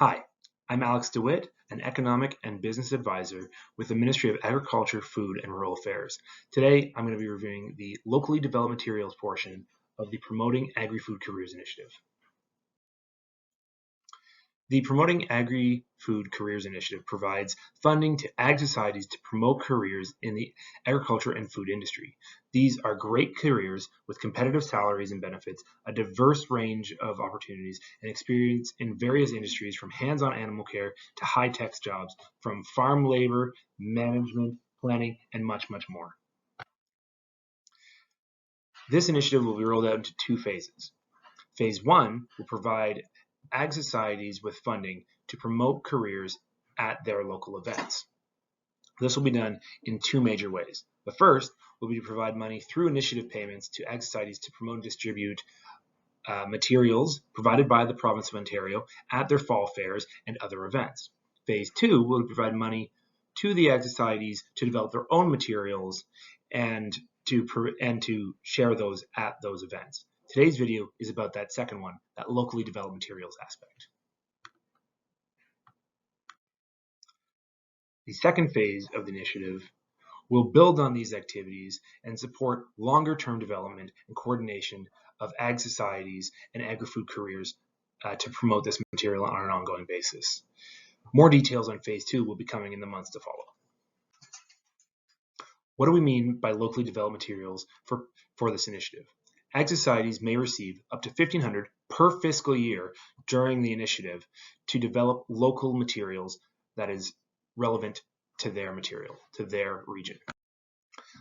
Hi, I'm Alex DeWitt, an economic and business advisor with the Ministry of Agriculture, Food, and Rural Affairs. Today, I'm going to be reviewing the locally developed materials portion of the Promoting Agri-Food Careers Initiative. The Promoting Agri-Food Careers Initiative provides funding to ag societies to promote careers in the agriculture and food industry. These are great careers with competitive salaries and benefits, a diverse range of opportunities, and experience in various industries from hands-on animal care to high-tech jobs, from farm labor, management, planning, and much, much more. This initiative will be rolled out into two phases. Phase 1 will provide ag societies with funding to promote careers at their local events. This will be done in two major ways. The first will be to provide money through initiative payments to ag societies to promote and distribute materials provided by the province of Ontario at their fall fairs and other events. Phase 2 will provide money to the ag societies to develop their own materials and to share those at those events. Today's video is about that second one, that locally developed materials aspect. The second phase of the initiative will build on these activities and support longer-term development and coordination of ag societies and agri-food careers to promote this material on an ongoing basis. More details on phase 2 will be coming in the months to follow. What do we mean by locally developed materials for this initiative? Ag societies may receive up to $1,500 per fiscal year during the initiative to develop local materials that is relevant to their material, to their region.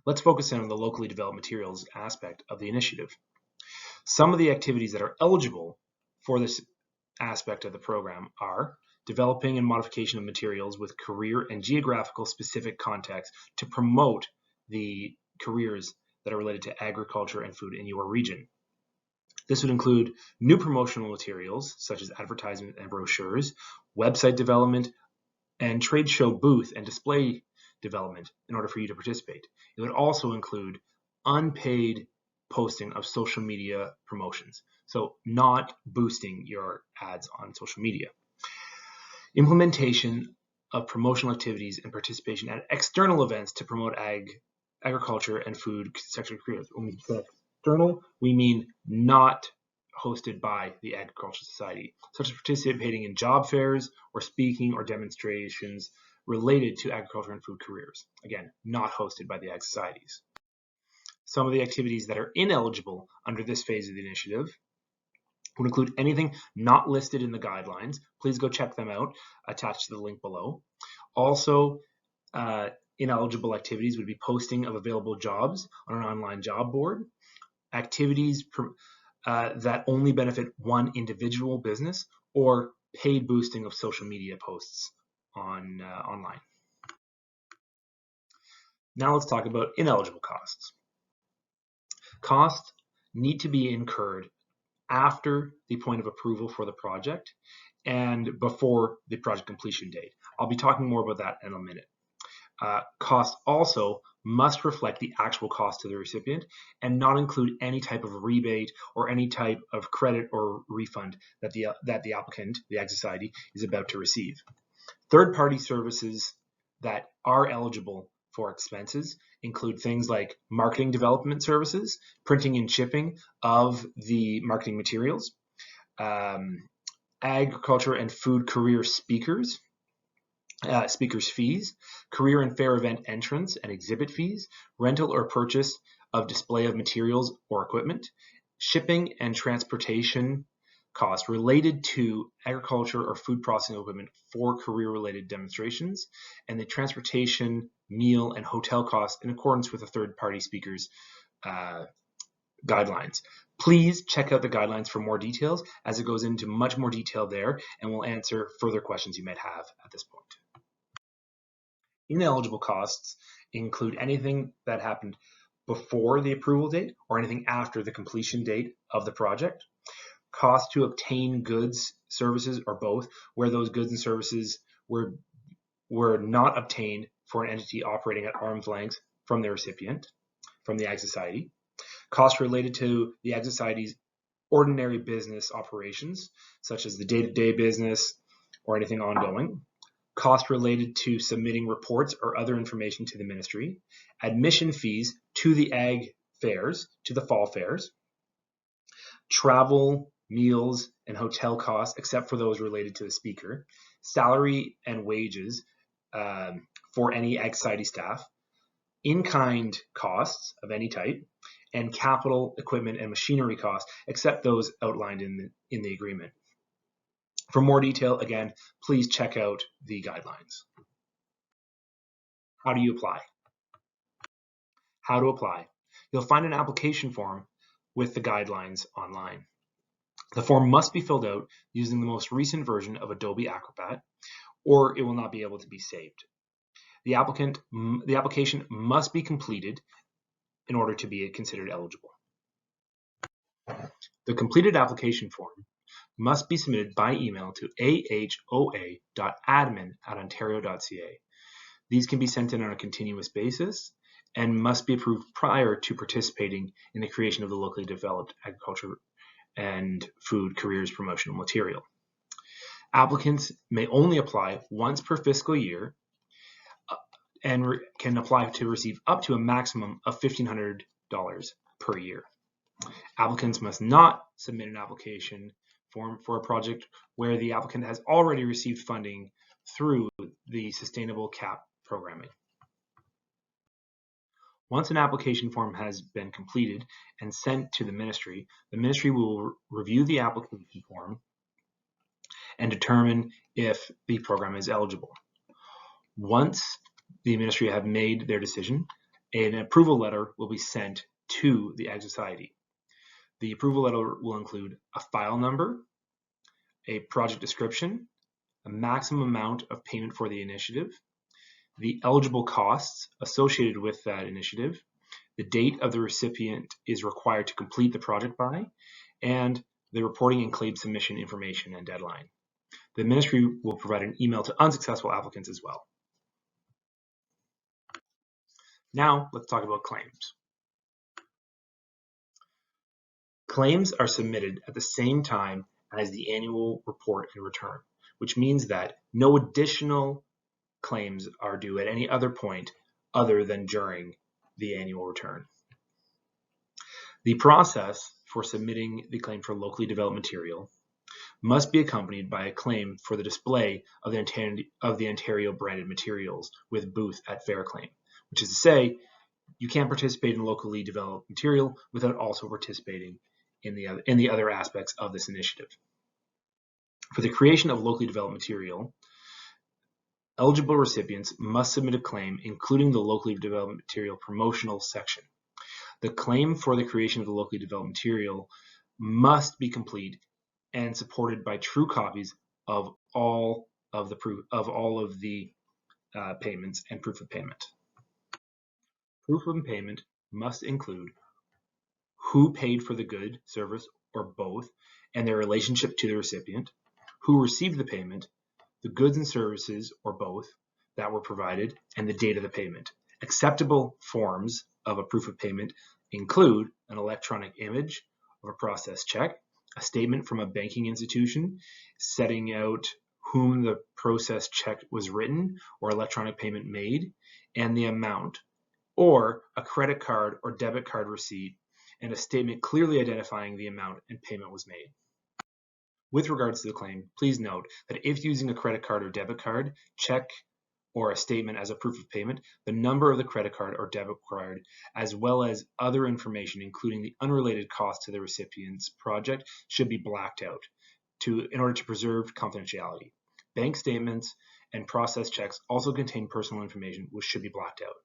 Let's focus in on the locally developed materials aspect of the initiative. Some of the activities that are eligible for this aspect of the program are developing and modification of materials with career and geographical specific context to promote the careers that are related to agriculture and food in your region. This would include new promotional materials such as advertisement and brochures, website development, and trade show booth and display development in order for you to participate. It would also include unpaid posting of social media promotions, so not boosting your ads on social media. Implementation of promotional activities and participation at external events to promote agriculture and food sector careers. When we say external, we mean not hosted by the Agricultural Society, such as participating in job fairs or speaking or demonstrations related to agriculture and food careers. Again, not hosted by the Ag Societies. Some of the activities that are ineligible under this phase of the initiative would include anything not listed in the guidelines. Please go check them out, attached to the link below. Also, ineligible activities would be posting of available jobs on an online job board, activities that only benefit one individual business, or paid boosting of social media posts online. Now let's talk about ineligible costs. Costs need to be incurred after the point of approval for the project and before the project completion date. I'll be talking more about that in a minute. Costs also must reflect the actual cost to the recipient and not include any type of rebate or any type of credit or refund that the applicant, the Ag Society, is about to receive. Third-party services that are eligible for expenses include things like marketing development services, printing and shipping of the marketing materials, agriculture and food career speakers fees, career and fair event entrance and exhibit fees, rental or purchase of display of materials or equipment, shipping and transportation costs related to agriculture or food processing equipment for career-related demonstrations, and the transportation, meal, and hotel costs in accordance with the third-party speakers' guidelines. Please check out the guidelines for more details, as it goes into much more detail there and will answer further questions you might have at this point. Ineligible costs include anything that happened before the approval date or anything after the completion date of the project. Costs to obtain goods, services, or both, where those goods and services were not obtained for an entity operating at arm's length from the recipient, from the Ag Society. Costs related to the Ag Society's ordinary business operations, such as the day-to-day business or anything ongoing, cost related to submitting reports or other information to the ministry, admission fees to the ag fairs, to the fall fairs, travel, meals, and hotel costs, except for those related to the speaker, salary and wages for any Ag Society staff, in-kind costs of any type, and capital equipment and machinery costs, except those outlined in the agreement. For more detail, again, please check out the guidelines. How do you apply? How to apply. You'll find an application form with the guidelines online. The form must be filled out using the most recent version of Adobe Acrobat, or it will not be able to be saved. The application must be completed in order to be considered eligible. The completed application form must be submitted by email to ahoa.admin@ontario.ca. These can be sent in on a continuous basis and must be approved prior to participating in the creation of the locally developed agriculture and food careers promotional material. Applicants may only apply once per fiscal year and can apply to receive up to a maximum of $1,500 per year. Applicants must not submit an application form for a project where the applicant has already received funding through the Sustainable CAP programming. Once an application form has been completed and sent to the ministry will review the application form and determine if the program is eligible. Once the ministry have made their decision, an approval letter will be sent to the Ag Society. The approval letter will include a file number, a project description, a maximum amount of payment for the initiative, the eligible costs associated with that initiative, the date of the recipient is required to complete the project by, and the reporting and claim submission information and deadline. The ministry will provide an email to unsuccessful applicants as well. Now, let's talk about claims. Claims are submitted at the same time as the annual report and return, which means that no additional claims are due at any other point other than during the annual return. The process for submitting the claim for locally developed material must be accompanied by a claim for the display of the Ontario branded materials with booth at fair claim, which is to say, you can't participate in locally developed material without also participating in the other aspects of this initiative. For the creation of locally developed material, eligible recipients must submit a claim including the locally developed material promotional section. The claim for the creation of the locally developed material must be complete and supported by true copies of all of the payments and proof of payment. Proof of payment must include who paid for the good, service, or both, and their relationship to the recipient, who received the payment, the goods and services, or both, that were provided, and the date of the payment. Acceptable forms of a proof of payment include an electronic image of a process check, a statement from a banking institution setting out whom the process check was written or electronic payment made, and the amount, or a credit card or debit card receipt and a statement clearly identifying the amount and payment was made. With regards to the claim, please note that if using a credit card or debit card, check, or a statement as a proof of payment, the number of the credit card or debit card, as well as other information, including the unrelated cost to the recipient's project, should be blacked out in order to preserve confidentiality. Bank statements and process checks also contain personal information, which should be blacked out.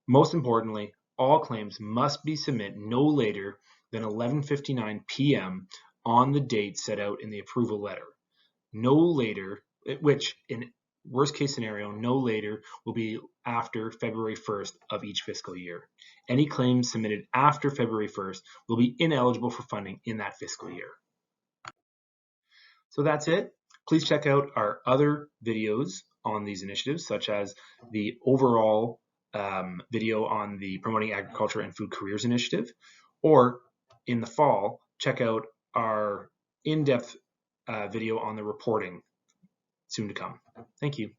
Most importantly, all claims must be submitted no later than 11:59 p.m. on the date set out in the approval letter. No later, which in worst case scenario, no later will be after February 1st of each fiscal year. Any claims submitted after February 1st will be ineligible for funding in that fiscal year. So that's it. Please check out our other videos on these initiatives, such as the overall video on the Promoting Agriculture and Food Careers Initiative, or in the fall, check out our in-depth video on the reporting soon to come. Thank you.